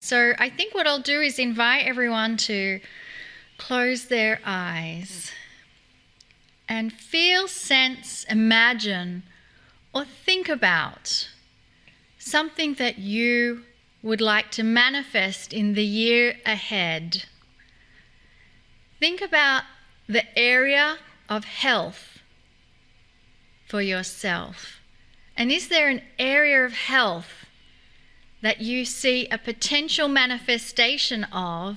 So I think what I'll do is invite everyone to close their eyes and feel, sense, imagine, or think about something that you would like to manifest in the year ahead. Think about the area of health for yourself. And is there an area of health that you see a potential manifestation of?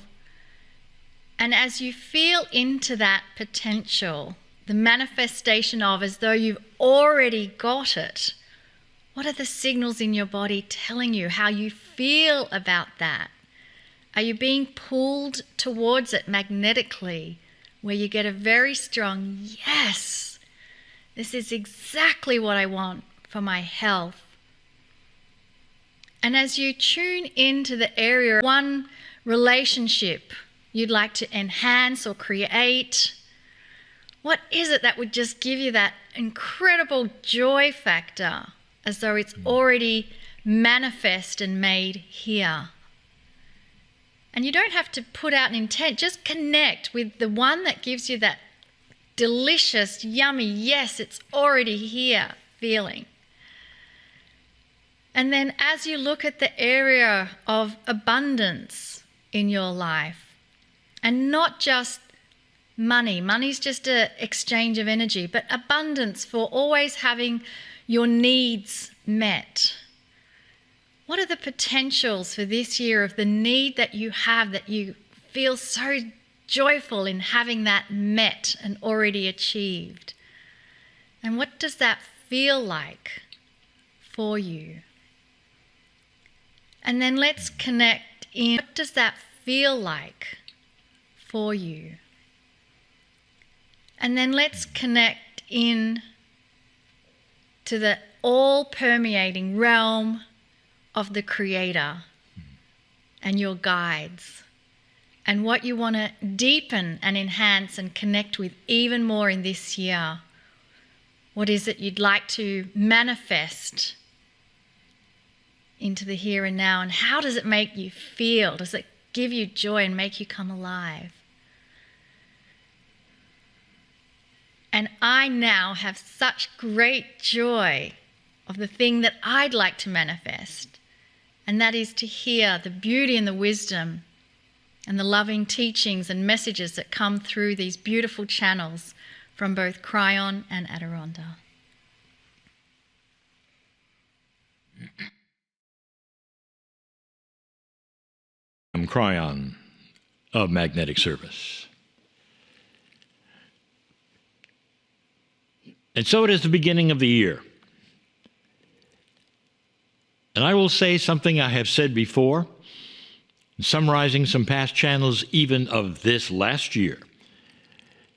And as you feel into that potential, the manifestation of, as though you've already got it, what are the signals in your body telling you how you feel about that? Are you being pulled towards it magnetically, where you get a very strong, yes, this is exactly what I want for my health? And as you tune into the area, one relationship you'd like to enhance or create, what is it that would just give you that incredible joy factor, as though it's already manifest and made here? And you don't have to put out an intent, just connect with the one that gives you that delicious, yummy, yes, it's already here feeling. And then as you look at the area of abundance in your life, and not just money, money's just an exchange of energy, but abundance for always having your needs met. What are the potentials for this year of the need that you have, that you feel so joyful in having that met and already achieved? And what does that feel like for you? And then let's connect in. What does that feel like for you? And then let's connect in to the all-permeating realm of the Creator and your guides, and what you want to deepen and enhance and connect with even more in this year. What is it you'd like to manifest into the here and now, and how does it make you feel? Does it give you joy and make you come alive? And I now have such great joy of the thing that I'd like to manifest, and that is to hear the beauty and the wisdom and the loving teachings and messages that come through these beautiful channels from both Kryon and Adironda. I'm Kryon of Magnetic Service. And so it is the beginning of the year. And I will say something I have said before, summarizing some past channels even of this last year.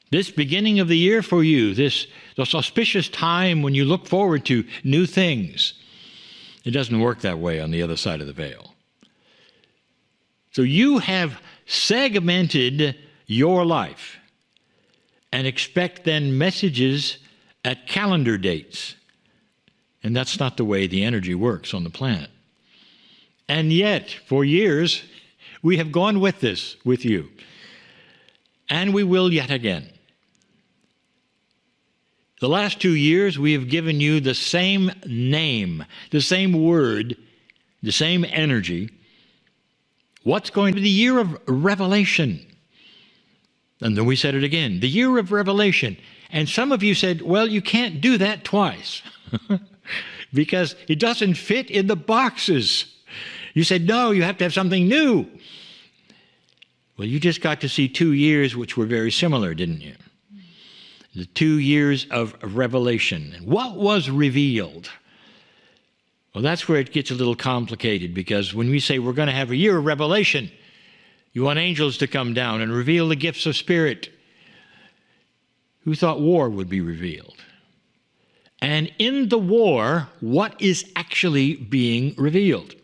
This beginning of the year for you, this auspicious time when you look forward to new things, it doesn't work that way on the other side of the veil. So you have segmented your life and expect then messages at calendar dates. And that's not the way the energy works on the planet. And yet, for years, we have gone with this with you. And we will yet again. The last 2 years, we have given you the same name, the same word, the same energy. What's going to be the year of revelation? And then we said it again, the year of revelation. And some of you said, well, you can't do that twice because it doesn't fit in the boxes. You said, no, you have to have something new. Well, you just got to see 2 years which were very similar, didn't you? The 2 years of revelation. And what was revealed? Well, that's where it gets a little complicated, because when we say we're going to have a year of revelation, you want angels to come down and reveal the gifts of spirit. Who thought war would be revealed? And in the war, what is actually being revealed?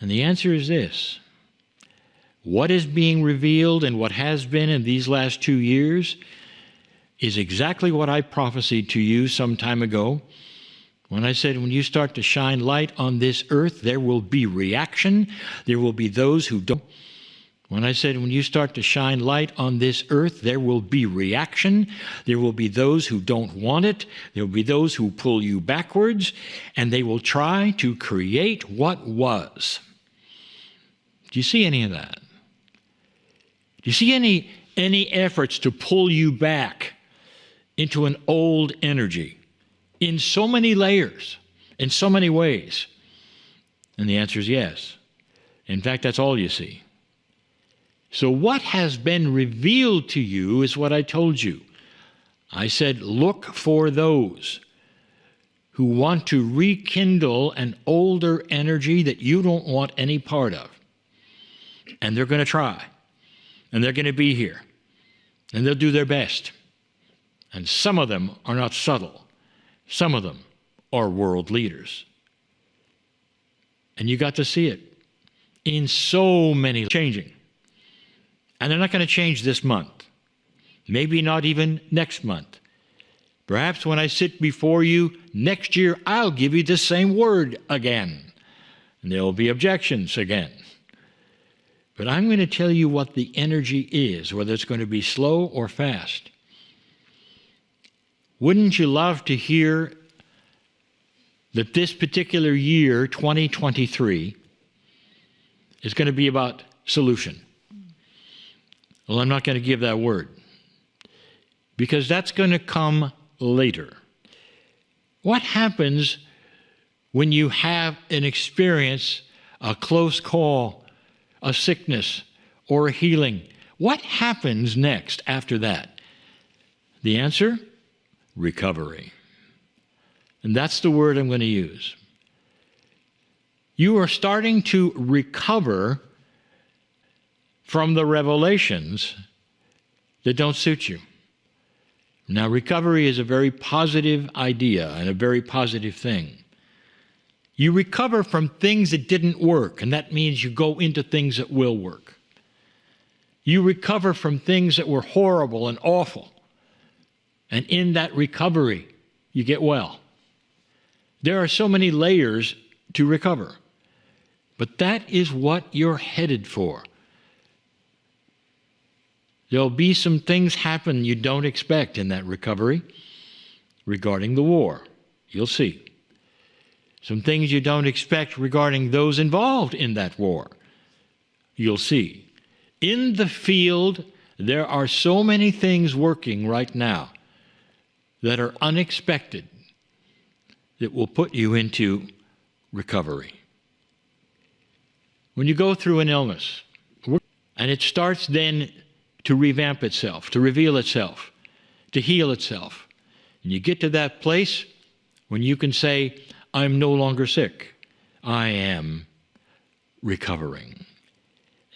And the answer is this. What is being revealed and what has been in these last 2 years is exactly what I prophesied to you some time ago When I said when you start to shine light on this earth, there will be reaction. There will be those who don't. When I said when you start to shine light on this earth, there will be reaction. There will be those who don't want it. There will be those who pull you backwards, and they will try to create what was. Do you see any of that? Do you see any efforts to pull you back into an old energy in so many layers, in so many ways? And the answer is yes. In fact, that's all you see. So what has been revealed to you is what I told you. I said, look for those who want to rekindle an older energy that you don't want any part of. And they're going to try. And they're going to be here. And they'll do their best. And some of them are not subtle. Some of them are world leaders. And you got to see it in so many changing. And they're not going to change this month. Maybe not even next month. Perhaps when I sit before you next year, I'll give you the same word again. And there will be objections again. But I'm going to tell you what the energy is, whether it's going to be slow or fast. Wouldn't you love to hear that this particular year, 2023, is going to be about solution? Well, I'm not going to give that word, because that's going to come later. What happens when you have an experience, a close call, a sickness, or a healing? What happens next after that? The answer? Recovery. And that's the word I'm going to use. You are starting to recover from the revelations that don't suit you. Now, recovery is a very positive idea and a very positive thing. You recover from things that didn't work, and that means you go into things that will work. You recover from things that were horrible and awful, and in that recovery, you get well. There are so many layers to recover, but that is what you're headed for. There'll be some things happen you don't expect in that recovery regarding the war. You'll see. Some things you don't expect regarding those involved in that war. You'll see. In the field, there are so many things working right now that are unexpected that will put you into recovery. When you go through an illness, and it starts then to revamp itself, to reveal itself, to heal itself. And you get to that place when you can say, I'm no longer sick. I am recovering.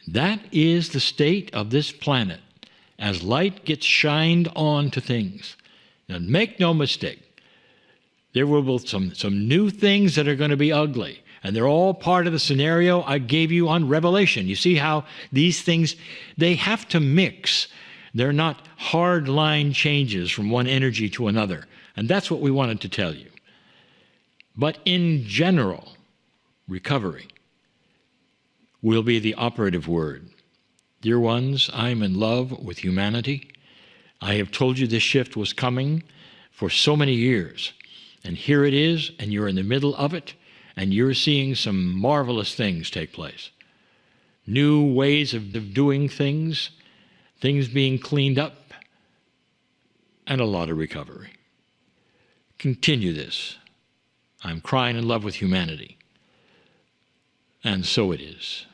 That is the state of this planet as light gets shined on to things. Now, make no mistake, there will be some new things that are going to be ugly. And they're all part of the scenario I gave you on Revelation. You see how these things, they have to mix. They're not hard line changes from one energy to another. And that's what we wanted to tell you. But in general, recovery will be the operative word. Dear ones, I am in love with humanity. I have told you this shift was coming for so many years. And here it is, and you're in the middle of it. And you're seeing some marvelous things take place. New ways of doing things, things being cleaned up, and a lot of recovery. Continue this. I'm crying in love with humanity. And so it is.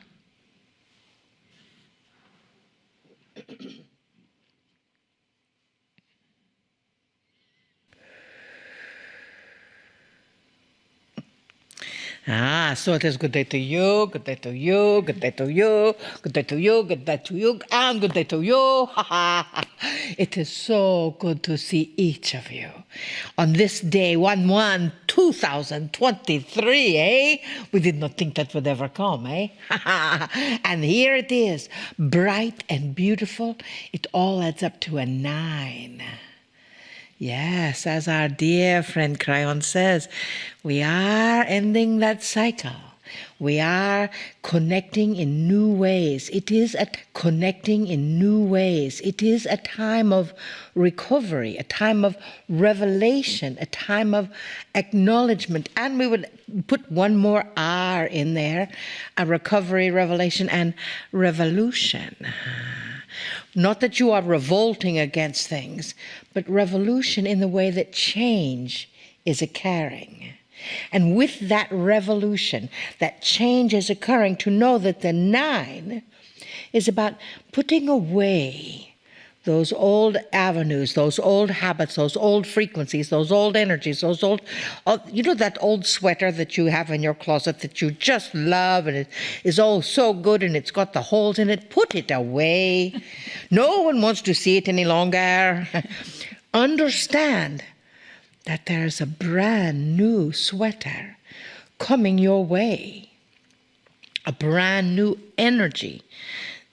So it is good day to you, good day to you, good day to you, good day to you, good day to you, and good day to you. It is so good to see each of you on this day, 1/1/2023, eh? We did not think that would ever come, eh? And here it is, bright and beautiful. It all adds up to a 9. Yes, as our dear friend Crayon says, we are ending that cycle. We are connecting in new ways. It is connecting in new ways. It is a time of recovery, a time of revelation, a time of acknowledgement. And we would put one more R in there, a recovery, revelation, and revolution. Not that you are revolting against things, but revolution in the way that change is occurring. And with that revolution, that change is occurring, to know that the 9 is about putting away those old avenues, those old habits, those old frequencies, those old energies, those old, that old sweater that you have in your closet that you just love and it is all so good and it's got the holes in it. Put it away. No one wants to see it any longer. Understand that there's a brand new sweater coming your way, a brand new energy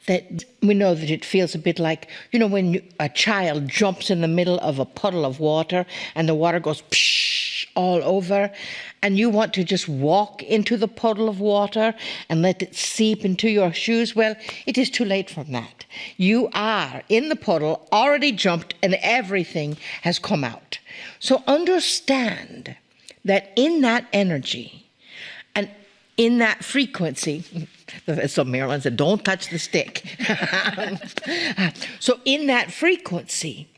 that we know that it feels a bit like, when a child jumps in the middle of a puddle of water and the water goes psh all over, and you want to just walk into the puddle of water and let it seep into your shoes. Well, it is too late for that. You are in the puddle, already jumped, and everything has come out. So understand that in that energy and in that frequency, so Marilyn said, don't touch the stick. So in that frequency,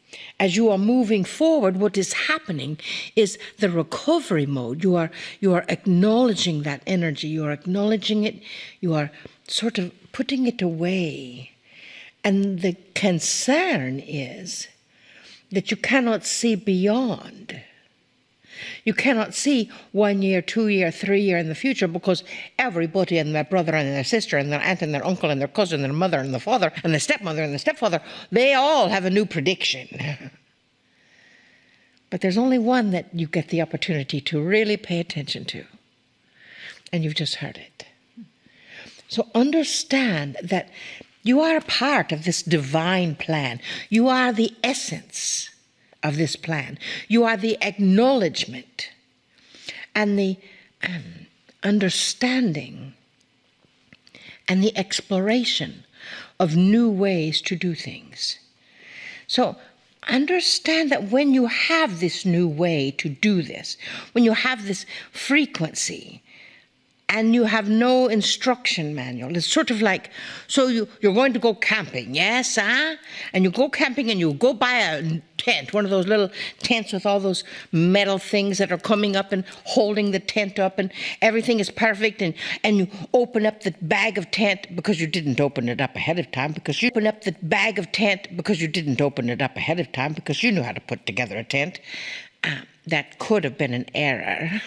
as you are moving forward, what is happening is the recovery mode. You are acknowledging that energy. You are acknowledging it. You are sort of putting it away. And the concern is that you cannot see beyond. You cannot see 1 year, 2 year, 3 year in the future, because everybody and their brother and their sister and their aunt and their uncle and their cousin and their mother and the father and the stepmother and the stepfather, they all have a new prediction. But there's only one that you get the opportunity to really pay attention to. And you've just heard it. So understand that you are a part of this divine plan. You are the essence of this plan. You are the acknowledgement and the understanding and the exploration of new ways to do things. So understand that when you have this new way to do this, when you have this frequency, and you have no instruction manual. It's sort of like, so you're going to go camping, yes, huh? And you go camping and you go buy a tent, one of those little tents with all those metal things that are coming up and holding the tent up, and everything is perfect, and you open up the bag of tent because you didn't open it up ahead of time, because you open up the bag of tent because you didn't open it up ahead of time, because you knew how to put together a tent. That could have been an error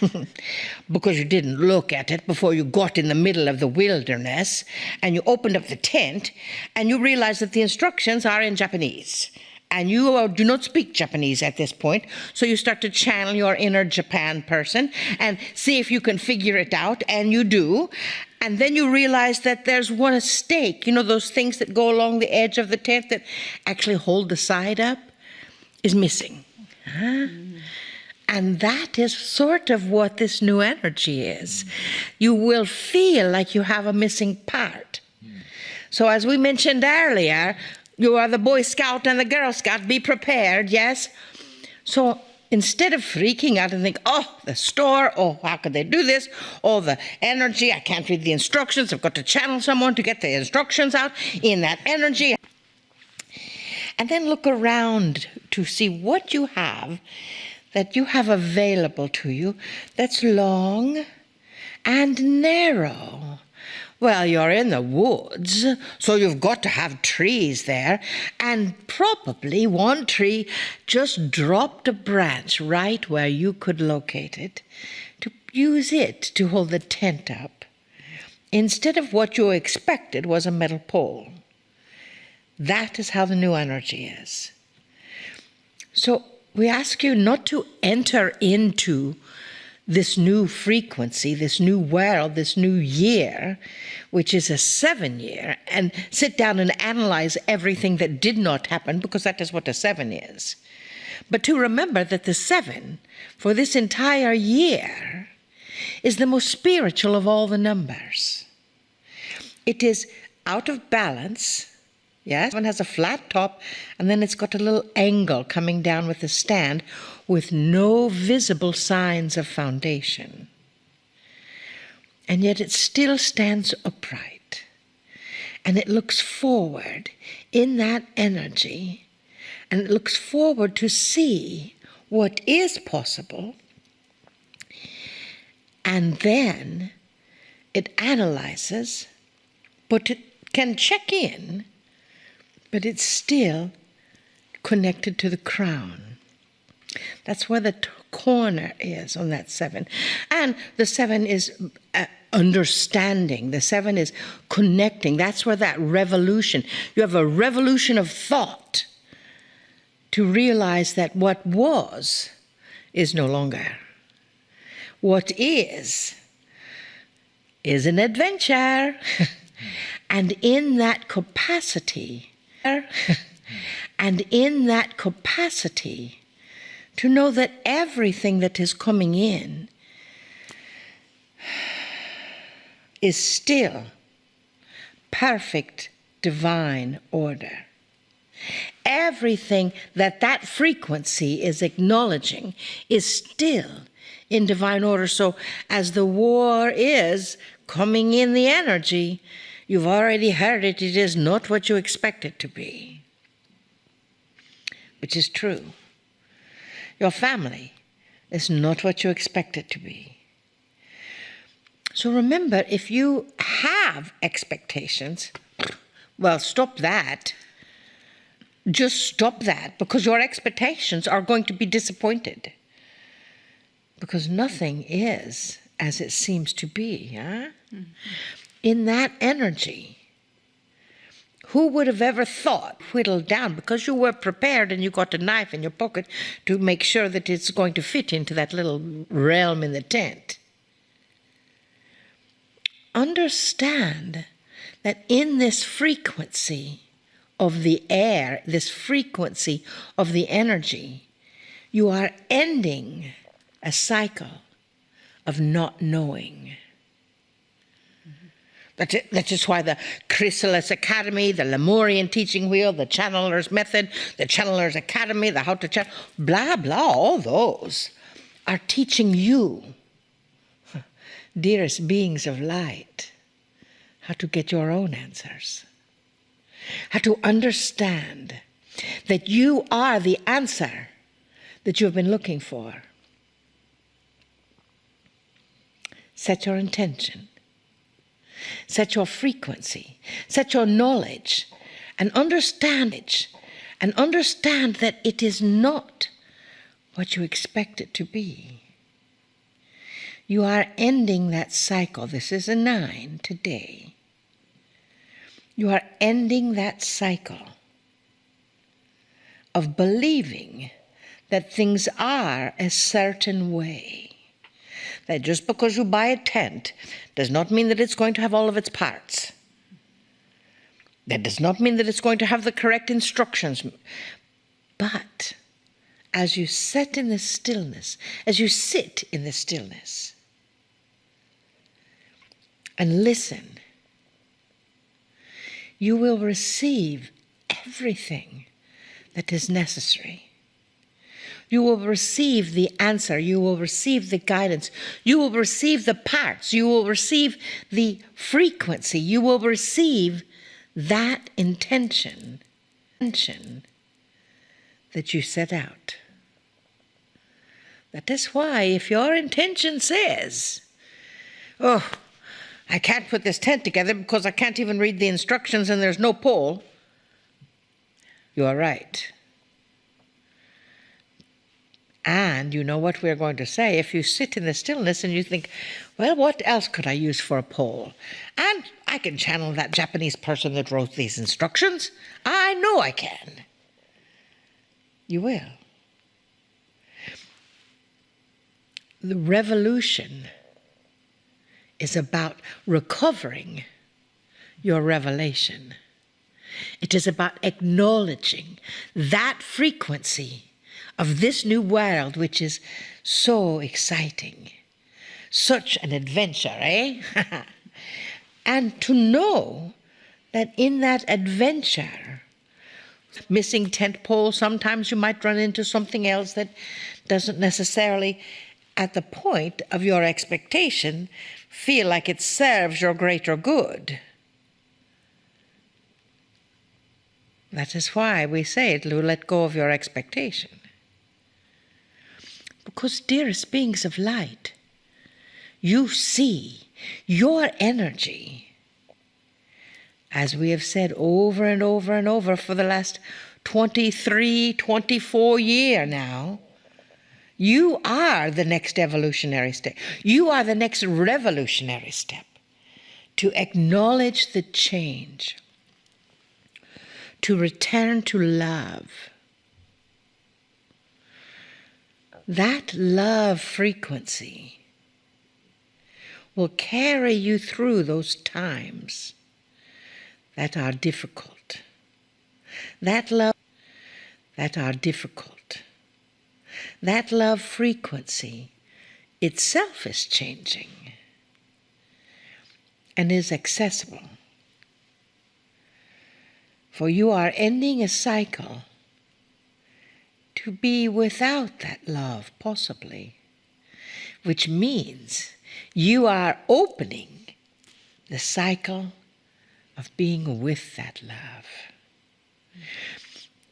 because you didn't look at it before you got in the middle of the wilderness and you opened up the tent and you realized that the instructions are in Japanese. And you do not speak Japanese at this point, so you start to channel your inner Japan person and see if you can figure it out, and you do. And then you realize that there's one stake, those things that go along the edge of the tent that actually hold the side up, is missing. Huh? And that is sort of what this new energy is. You will feel like you have a missing part. So as we mentioned earlier, you are the Boy Scout and the Girl Scout. Be prepared, yes? So instead of freaking out and think, oh, the store, oh, how could they do this? Oh, the energy, I can't read the instructions. I've got to channel someone to get the instructions out in that energy. And then look around to see what you have that you have available to you that's long and narrow. Well, you're in the woods, so you've got to have trees there, and probably one tree just dropped a branch right where you could locate it to use it to hold the tent up, instead of what you expected was a metal pole. That is how the new energy is. So we ask you not to enter into this new frequency, this new world, this new year, which is a 7 year, and sit down and analyze everything that did not happen, because that is what a 7 is. but to remember that the 7 for this entire year is the most spiritual of all the numbers. It is out of balance. Yes, 7 has a flat top, and then it's got a little angle coming down with the stand with no visible signs of foundation. And yet it still stands upright. And it looks forward in that energy, and it looks forward to see what is possible. And then it analyzes, but it can check in, but it's still connected to the crown. That's where the corner is on that 7. And the 7 is understanding. The 7 is connecting. That's where that revolution, you have a revolution of thought to realize that what was is no longer. What is an adventure. And in that capacity, to know that everything that is coming in is still perfect divine order. Everything that frequency is acknowledging is still in divine order. So as the war is coming in the energy, you've already heard it. It is not what you expect it to be, which is true. Your family is not what you expect it to be. So remember, if you have expectations, well, stop that. Just stop that, because your expectations are going to be disappointed. Because nothing is as it seems to be. Huh? Mm-hmm. In that energy, who would have ever thought whittled down, because you were prepared and you got a knife in your pocket to make sure that it's going to fit into that little realm in the tent. Understand that in this frequency of the air, this frequency of the energy, you are ending a cycle of not knowing. That is why the Chrysalis Academy, the Lemurian Teaching Wheel, the Channeler's Method, the Channeler's Academy, the How to Channel, blah, blah, all those are teaching you, dearest beings of light, how to get your own answers, how to understand that you are the answer that you've been looking for. Set your intention. Set your frequency, set your knowledge, and understand that it is not what you expect it to be. You are ending that cycle. This is a 9 today. You are ending that cycle of believing that things are a certain way. That just because you buy a tent does not mean that it's going to have all of its parts. That does not mean that it's going to have the correct instructions. But as you sit in the stillness, and listen, you will receive everything that is necessary. You will receive the answer. You will receive the guidance. You will receive the parts. You will receive the frequency. You will receive that intention that you set out. That is why if your intention says, oh, I can't put this tent together because I can't even read the instructions and there's no pole, you are right. And you know what we're going to say. If you sit in the stillness and you think, well, what else could I use for a pole? And I can channel that Japanese person that wrote these instructions. I know I can. You will. The revolution is about recovering your revelation. It is about acknowledging that frequency of this new world, which is so exciting. Such an adventure, eh? And to know that in that adventure, missing tent pole, sometimes you might run into something else that doesn't necessarily, at the point of your expectation, feel like it serves your greater good. That is why we say to let go of your expectation. Because, dearest beings of light, you see your energy, as we have said over and over and over for the last 23, 24 years now, you are the next evolutionary step. You are the next revolutionary step to acknowledge the change, to return to love. That love frequency will carry you through those times that are difficult. That love that are difficult. That love frequency itself is changing and is accessible. For you are ending a cycle to be without that love, possibly, which means you are opening the cycle of being with that love.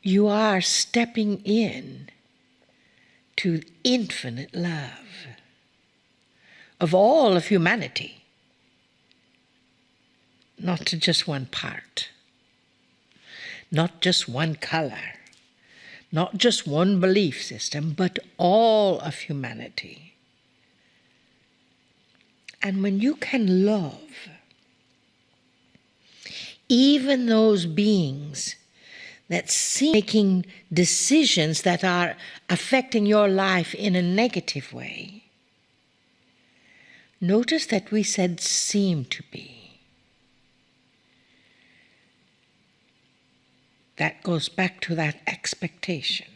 You are stepping in to infinite love of all of humanity, not to just one part, not just one color, not just one belief system, but all of humanity. And when you can love even those beings that seem making decisions that are affecting your life in a negative way, notice that we said seem to be. That goes back to that expectation.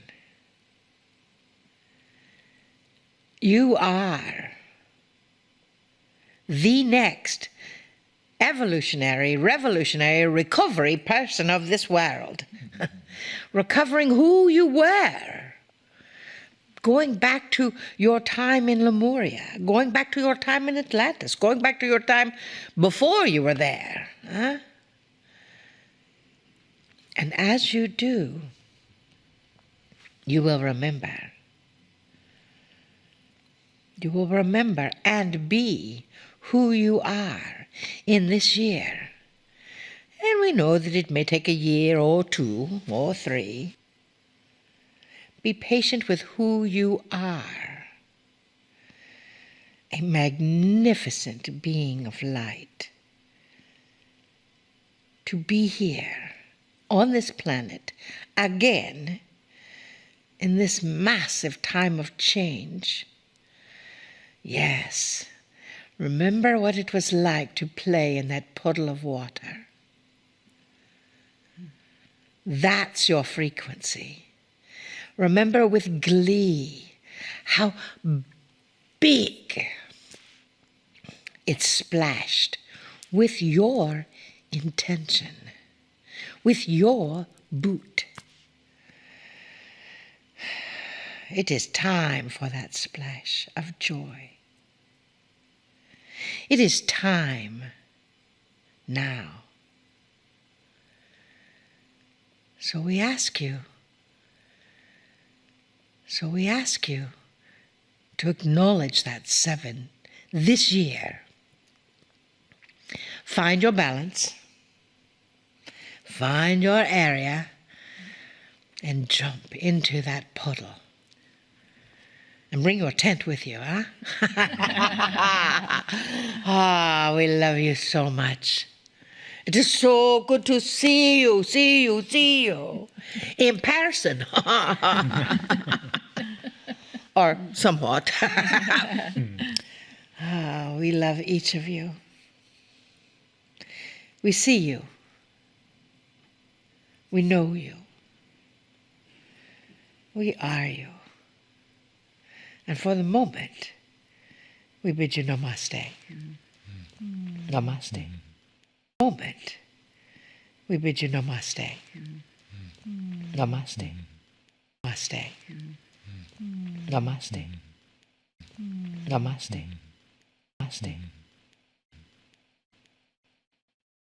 You are the next evolutionary, revolutionary, recovery person of this world. Recovering who you were. Going back to your time in Lemuria. Going back to your time in Atlantis. Going back to your time before you were there. Huh? And as you do, you will remember. You will remember and be who you are in this year. And we know that it may take a year or two or three. Be patient with who you are. A magnificent being of light. To be here on this planet again in this massive time of change. Yes, remember what it was like to play in that puddle of water. That's your frequency. Remember with glee how big it splashed with your intention, with your boot. It is time for that splash of joy. It is time now. So we ask you to acknowledge that 7 this year. Find your balance, find your area, and jump into that puddle. And bring your tent with you, huh? Ah, we love you so much. It is so good to see you in person. Or somewhat. Ah, we love each of you. We see you. We know you. We are you. And for the moment, we bid you namaste. Namaste. Moment, we bid you namaste. Namaste. Namaste. Namaste. Namaste. Namaste.